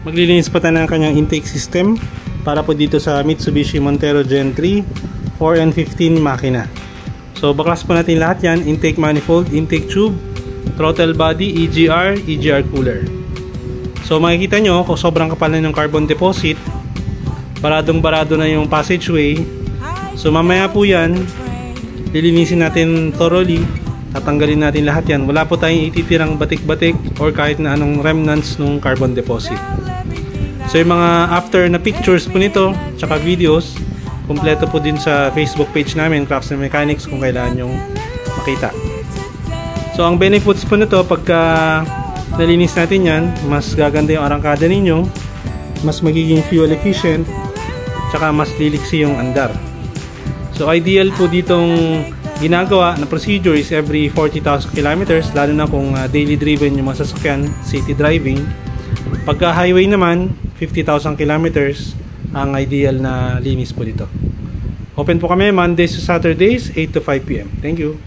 Maglilinis pa tayo ng kanyang intake system para po dito sa Mitsubishi Montero Gen 3 4N15 makina. So baklas po natin lahat yan: intake manifold, intake tube, throttle body, EGR, EGR cooler. So makikita nyo kung sobrang kapal na yung carbon deposit, baradong barado na yung passageway. So mamaya po yan lilinisin natin thoroughly, tatanggalin natin lahat yan. Wala po tayong ititirang batik-batik or kahit na anong remnants ng carbon deposit. So yung mga after na pictures po nito tsaka videos, kumpleto po din sa Facebook page namin, Craftsman Mechanics, kung kailangan nyong makita. So ang benefits po nito, pagka nalinis natin yan, mas gaganda yung arangkada ninyo, mas magiging fuel efficient, tsaka mas liliksi yung andar. So ideal po ditong ginagawa na procedure is every 40,000 kilometers, lalo na kung daily driven yung mga sasakyan, city driving. Pagka highway naman, 50,000 kilometers ang ideal na linis po dito. Open po kami Mondays to Saturdays, 8 to 5 PM. Thank you.